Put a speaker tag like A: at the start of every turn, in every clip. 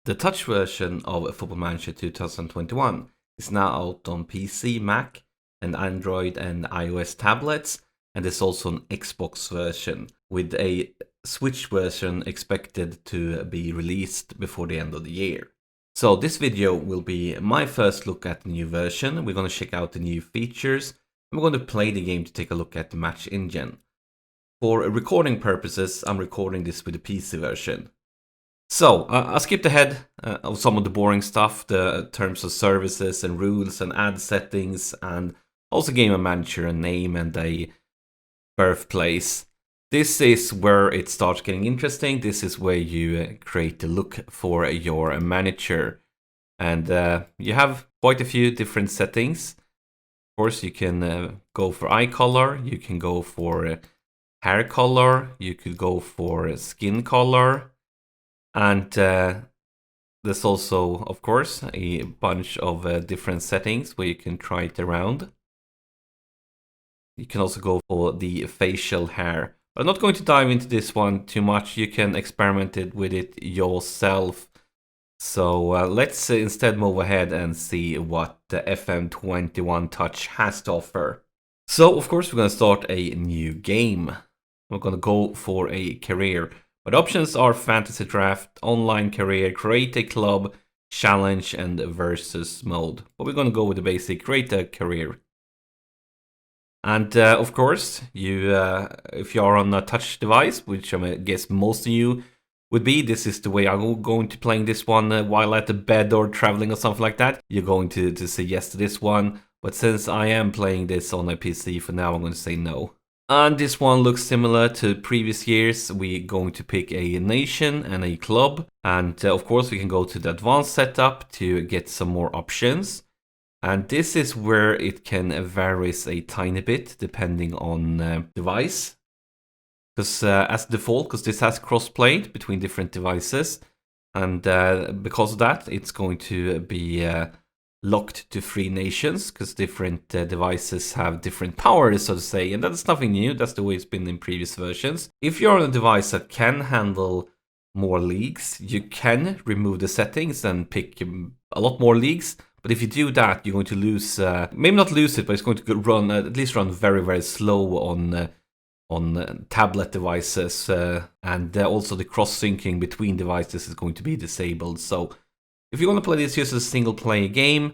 A: The touch version of Football Manager 2021 is now out on PC, Mac, and Android and iOS tablets, and there's also an Xbox version, with a Switch version expected to be released before the end of the year. So this video will be my first look at the new version. We're going to check out the new features, and we're going to play the game to take a look at the match engine. For recording purposes, I'm recording this with the PC version. So, I skipped ahead of some of the boring stuff, the terms of services and rules and ad settings, and also game manager and name and a birthplace. This is where it starts getting interesting. This is where you create the look for your manager. And you have quite a few different settings. Of course, you can go for eye color, you can go for hair color, you could go for skin color. And there's also, of course, a bunch of different settings where you can try it around. You can also go for the facial hair. But I'm not going to dive into this one too much. You can experiment with it yourself. So let's instead move ahead and see what the FM21 Touch has to offer. So, of course, we're going to start a new game. We're going to go for a career. But options are fantasy draft, online career, create a club, challenge, and versus mode. But we're going to go with the basic create a career. And of course, you if you are on a touch device, which I guess most of you would be, this is the way I'm going to playing this one while at the bed or traveling or something like that. You're going to say yes to this one. But since I am playing this on a PC for now, I'm going to say no. And this one looks similar to previous years. We're going to pick a nation and a club. And of course, we can go to the advanced setup to get some more options. And this is where it can vary a tiny bit depending on device. Because as default, because this has cross-play between different devices. And because of that, it's going to be locked to 3 nations, because different devices have different powers, so to say, and that's nothing new. That's the way it's been in previous versions. If you're on a device that can handle more leagues, you can remove the settings and pick a lot more leagues. But if you do that, you're going to lose, maybe not lose it, but it's going to run, at least run very, very slow on tablet devices. And also the cross-syncing between devices is going to be disabled. So if you want to play this just as a single player game,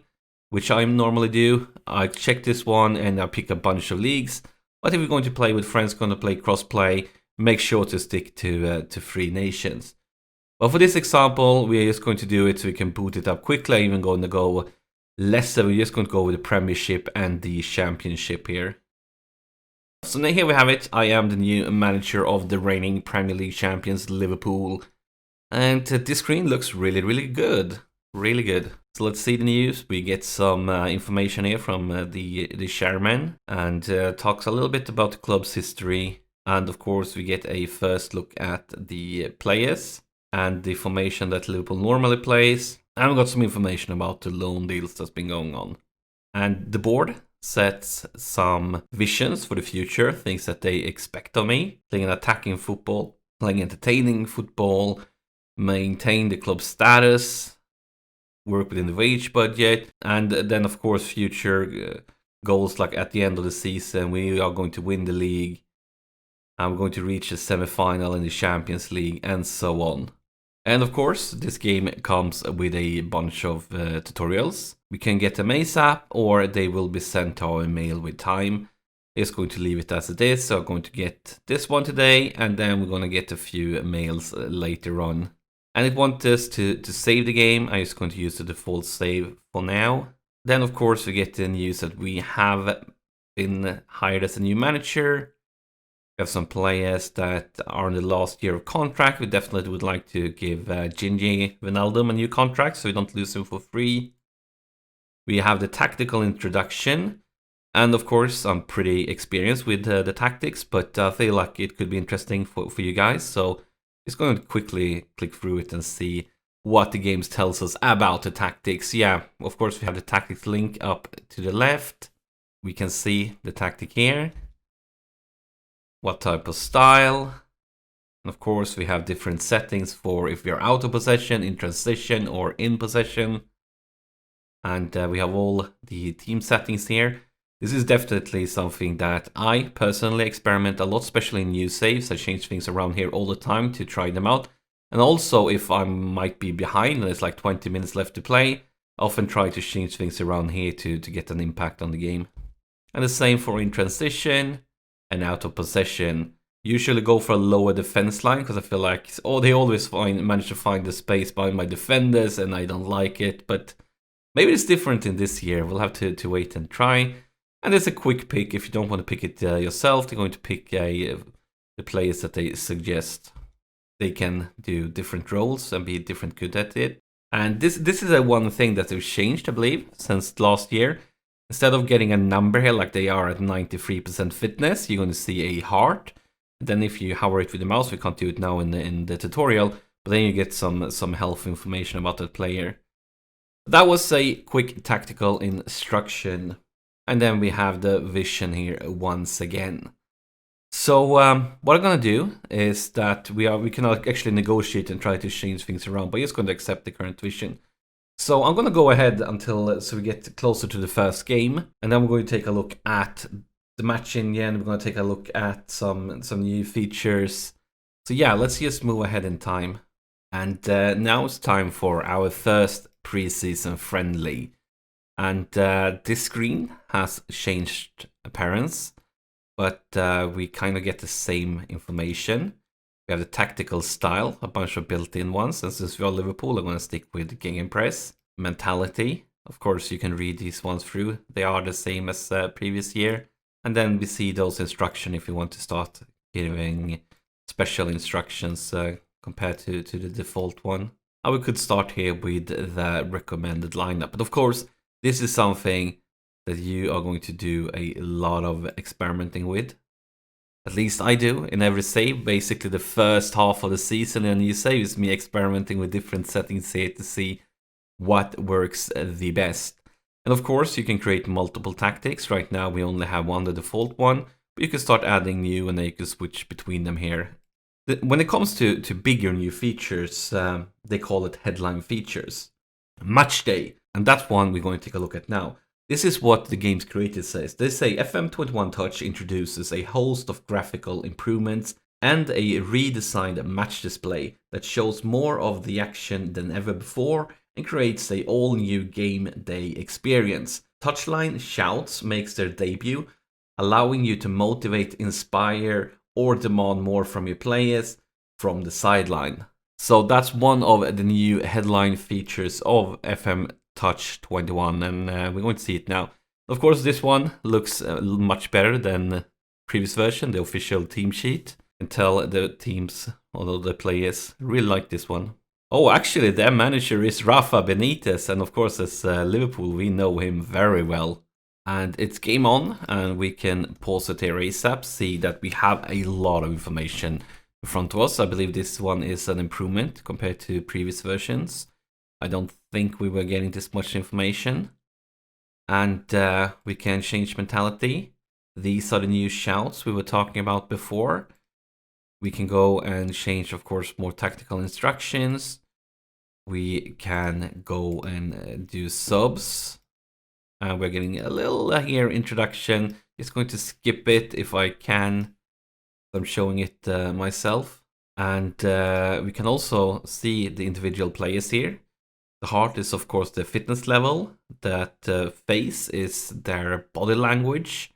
A: which I normally do, I check this one and I pick a bunch of leagues. But if you're going to play with friends, going to play cross-play, make sure to stick to 3 nations. But for this example, we're just going to do it so we can boot it up quickly. I'm even going to go lesser. We're just going to go with the Premiership and the Championship here. So now here we have it. I am the new manager of the reigning Premier League champions, Liverpool. And this screen looks really, really good. Really good. So let's see the news. We get some information here from the chairman and talks a little bit about the club's history. And of course, we get a first look at the players and the formation that Liverpool normally plays. And we got some information about the loan deals that's been going on. And the board sets some visions for the future, things that they expect of me. Playing an attacking football, playing entertaining football, maintain the club status, work within the wage budget, and then of course future goals, like at the end of the season we are going to win the league and we're going to reach a semi-final in the Champions League and so on. And of course this game comes with a bunch of tutorials. We can get them ASAP or they will be sent to our email with time. It's going to leave it as it is, so I'm going to get this one today and then we're going to get a few mails later on. And it wants us to save the game. I'm just going to use the default save for now. Then, of course, we get the news that we have been hired as a new manager. We have some players that are in the last year of contract. We definitely would like to give Gini Wijnaldum a new contract so we don't lose him for free. We have the tactical introduction. And, of course, I'm pretty experienced with the tactics, but I feel like it could be interesting for you guys. So just going to quickly click through it and see what the game tells us about the tactics. Yeah, of course we have the tactics link up to the left. We can see the tactic here. What type of style. And of course, we have different settings for if we are out of possession, in transition, or in possession. And we have all the team settings here. This is definitely something that I personally experiment a lot, especially in new saves. I change things around here all the time to try them out. And also, if I might be behind and there's like 20 minutes left to play, I often try to change things around here to get an impact on the game. And the same for in transition and out of possession. Usually go for a lower defense line because I feel like they always manage to find the space behind my defenders and I don't like it. But maybe it's different in this year. We'll have to wait and try. And it's a quick pick. If you don't want to pick it yourself, they're going to pick the players that they suggest. They can do different roles and be different good at it. And this is a one thing that they've changed, I believe, since last year. Instead of getting a number here like they are at 93% fitness, you're going to see a heart. Then if you hover it with the mouse, we can't do it now in the tutorial, but then you get some health information about that player. That was a quick tactical instruction. And then we have the vision here once again. So what I'm going to do is that we can actually negotiate and try to change things around, but just going to accept the current vision. So I'm going to go ahead until so we get closer to the first game, and then we're going to take a look at the match engine. We're going to take a look at some new features. So yeah, let's just move ahead in time. And now it's time for our first preseason friendly. And this screen has changed appearance, but we kind of get the same information. We have the tactical style, a bunch of built-in ones. And since we are Liverpool, I'm going to stick with King and Press. Mentality, of course, you can read these ones through. They are the same as previous year. And then we see those instructions if you want to start giving special instructions compared to the default one. And we could start here with the recommended lineup. But of course, this is something that you are going to do a lot of experimenting with. At least I do in every save. Basically, the first half of the season in a new save is me experimenting with different settings here to see what works the best. And of course, you can create multiple tactics. Right now, we only have one, the default one, but you can start adding new and then you can switch between them here. When it comes to bigger new features, they call it headline features. Match day, and that's one we're going to take a look at now. This is what the game's creator says. They say FM21 Touch introduces a host of graphical improvements and a redesigned match display that shows more of the action than ever before and creates a all-new game day experience. Touchline shouts makes their debut, allowing you to motivate, inspire, or demand more from your players from the sideline. So that's one of the new headline features of FM Touch 21, and we're going to see it now. Of course, this one looks much better than the previous version, the official team sheet. You can tell the teams, although the players really like this one. Oh, actually, their manager is Rafa Benitez, and of course, as Liverpool, we know him very well. And it's game on, and we can pause it here ASAP, see that we have a lot of information in front of us. I believe this one is an improvement compared to previous versions. I don't think we were getting this much information. And we can change mentality. These are the new shouts we were talking about before. We can go and change, of course, more tactical instructions. We can go and do subs. We're getting a little here introduction. Just going to skip it if I can. I'm showing it myself. And we can also see the individual players here. The heart is, of course, the fitness level. That face is their body language.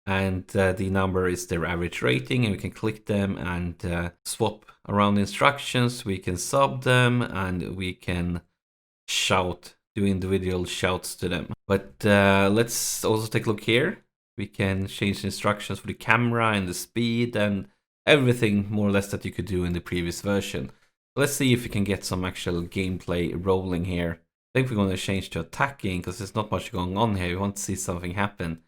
A: And the number is their average rating. And we can click them and swap around instructions. We can sub them and we can shout, do individual shouts to them. But let's also take a look here. We can change the instructions for the camera and the speed and everything more or less that you could do in the previous version. Let's see if we can get some actual gameplay rolling here. I think we're going to change to attacking because there's not much going on here. We want to see something happen.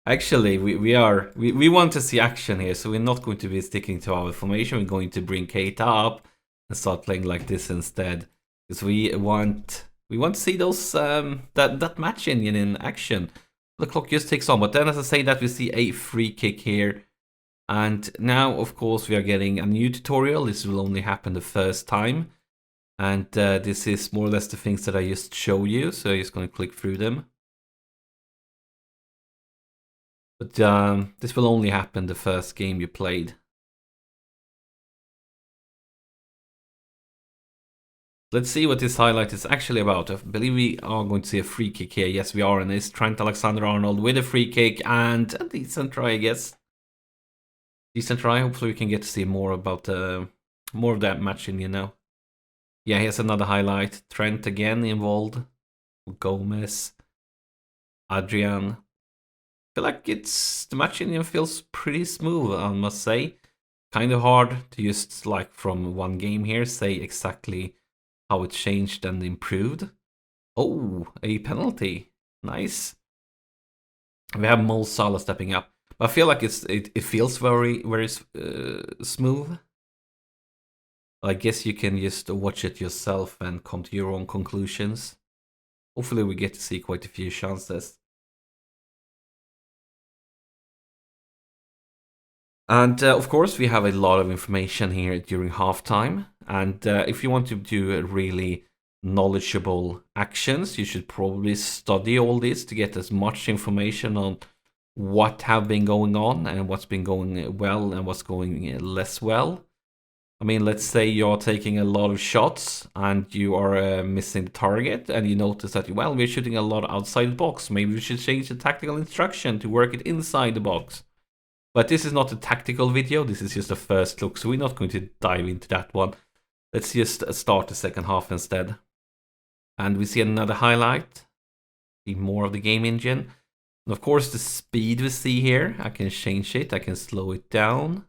A: Actually, we want to see action here, so we're not going to be sticking to our formation. We're going to bring Keita up and start playing like this instead, because we want to see those that match engine in action. The clock just ticks on, but then as I say that, we see a free kick here. And now, of course, we are getting a new tutorial. This will only happen the first time. And this is more or less the things that I just showed you. So I'm just going to click through them. But this will only happen the first game you played. Let's see what this highlight is actually about. I believe we are going to see a free kick here. Yes, we are. And it's Trent Alexander-Arnold with a free kick and a decent try, I guess. Decent try. Hopefully we can get to see more about more of that matching, you know. Yeah, here's another highlight. Trent again involved. Gomez. Adrian. I feel like the matching feels pretty smooth, I must say. Kind of hard to just, like, from one game here, say exactly how it changed and improved. Oh, a penalty. Nice. We have Mo Salah stepping up. But I feel like it feels very, very smooth. I guess you can just watch it yourself and come to your own conclusions. Hopefully we get to see quite a few chances. And of course we have a lot of information here during halftime. And if you want to do really knowledgeable actions, you should probably study all this to get as much information on what have been going on and what's been going well and what's going less well. I mean, let's say you're taking a lot of shots and you are missing the target and you notice that, well, we're shooting a lot outside the box. Maybe we should change the tactical instruction to work it inside the box. But this is not a tactical video, this is just a first look, so we're not going to dive into that one. Let's just start the second half instead. And we see another highlight, see more of the game engine. And of course the speed we see here, I can change it, I can slow it down.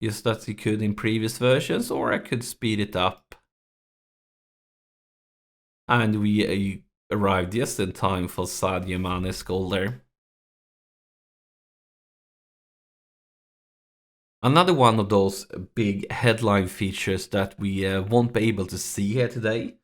A: Just as you could in previous versions, or I could speed it up. And we arrived just in time for Sadio Mane's goal there. Another one of those big headline features that we won't be able to see here today,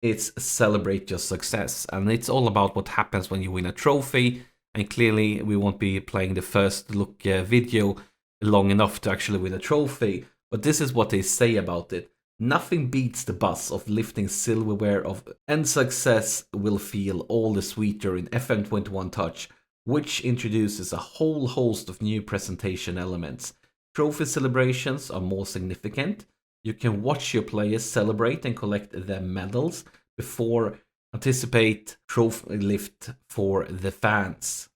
A: it's celebrate your success. And it's all about what happens when you win a trophy. And clearly we won't be playing the first look video long enough to actually win a trophy. But this is what they say about it. Nothing beats the buzz of lifting silverware and success will feel all the sweeter in FM21 Touch, which introduces a whole host of new presentation elements. Trophy celebrations are more significant. You can watch your players celebrate and collect their medals before anticipate trophy lift for the fans.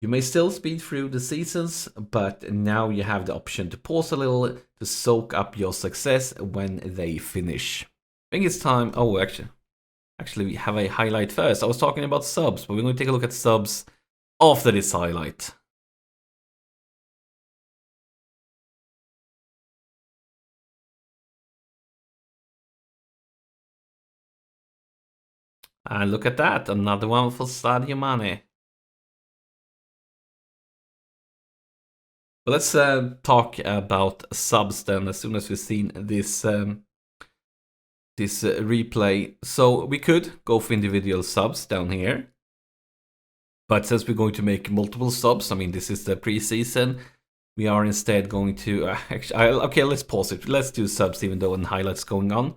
A: You may still speed through the seasons, but now you have the option to pause a little to soak up your success when they finish. I think it's time. Oh, actually we have a highlight first. I was talking about subs, but we're going to take a look at subs after this highlight. And look at that, another one for Sadio Mane. But let's talk about subs then, as soon as we've seen this replay. So we could go for individual subs down here. But since we're going to make multiple subs, I mean, this is the preseason, we are instead going to... okay, let's pause it. Let's do subs even though an highlights going on.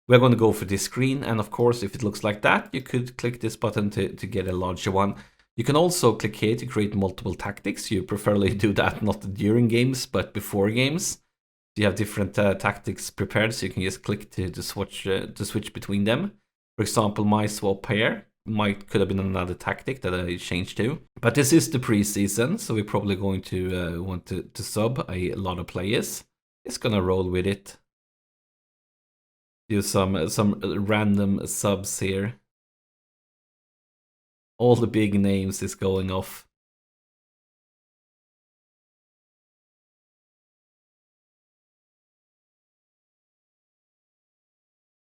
A: We're going to go for this screen, and of course, if it looks like that, you could click this button to get a larger one. You can also click here to create multiple tactics. You preferably do that not during games, but before games. You have different tactics prepared, so you can just click to switch between them. For example, my swap here could have been another tactic that I changed to. But this is the preseason, so we're probably going to want to sub a lot of players. Just gonna roll with it. Do some random subs here. All the big names is going off.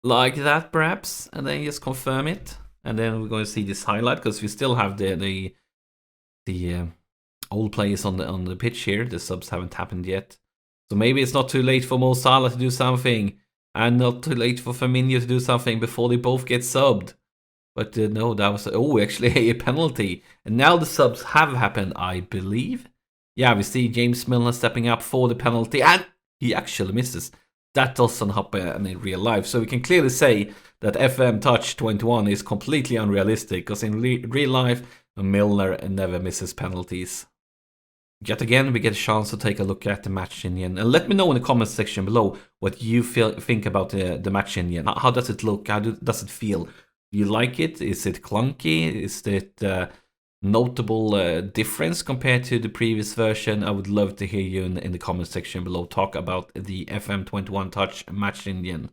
A: Like that perhaps, and then just confirm it. And then we're going to see this highlight, because we still have the old players on the pitch here. The subs haven't happened yet. So maybe it's not too late for Mo Salah to do something. And not too late for Firmino to do something before they both get subbed. But no, that was... Oh, actually a penalty. And now the subs have happened, I believe. Yeah, we see James Milner stepping up for the penalty, and he actually misses. That doesn't happen in real life, so we can clearly say that FM Touch 21 is completely unrealistic, because in real life, Milner never misses penalties. Yet again, we get a chance to take a look at the match engine. And let me know in the comments section below what you think about the match engine. How does it look? How does it feel? Do you like it? Is it clunky? Is it notable difference compared to the previous version? I would love to hear you in the comment section below talk about the FM21 Touch match engine.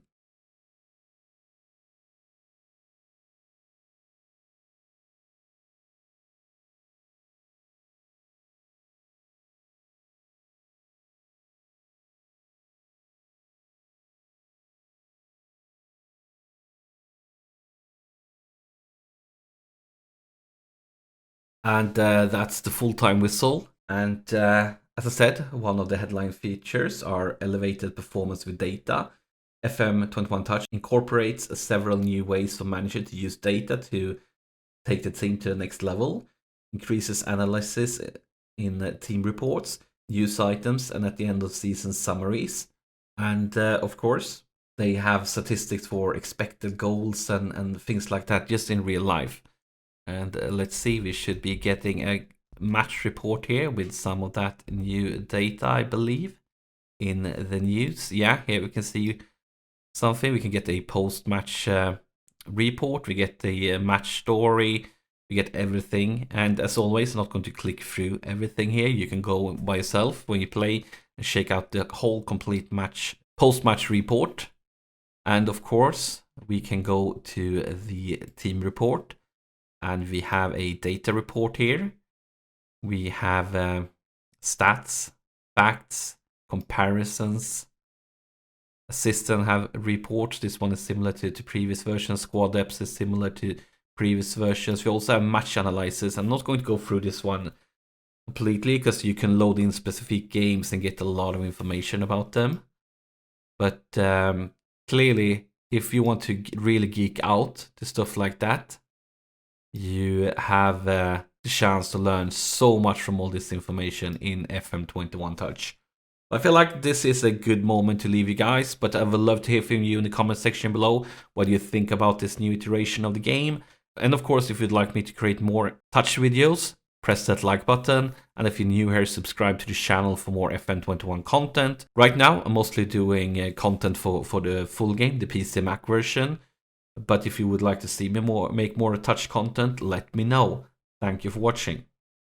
A: And that's the full-time whistle. And as I said, one of the headline features are elevated performance with data. FM21 Touch incorporates several new ways for manager to use data to take the team to the next level, increases analysis in team reports, news items, and at the end of season summaries. And of course, they have statistics for expected goals and things like that just in real life. And let's see, we should be getting a match report here with some of that new data, I believe, in the news. Yeah, here we can see something. We can get a post-match report. We get the match story. We get everything. And as always, I'm not going to click through everything here. You can go by yourself when you play and check out the whole complete match post-match report. And of course, we can go to the team report. And we have a data report here. We have stats, facts, comparisons. Assistant have reports. This one is similar to previous versions. Squad depth is similar to previous versions. We also have match analysis. I'm not going to go through this one completely because you can load in specific games and get a lot of information about them. But clearly, if you want to really geek out to stuff like that, you have the chance to learn so much from all this information in FM21 Touch. I feel like this is a good moment to leave you guys, but I would love to hear from you in the comment section below what you think about this new iteration of the game. And of course, if you'd like me to create more touch videos, press that like button. And if you're new here, subscribe to the channel for more FM21 content. Right now, I'm mostly doing content for the full game, the PC Mac version. But if you would like to see me make more touch content, let me know. Thank you for watching.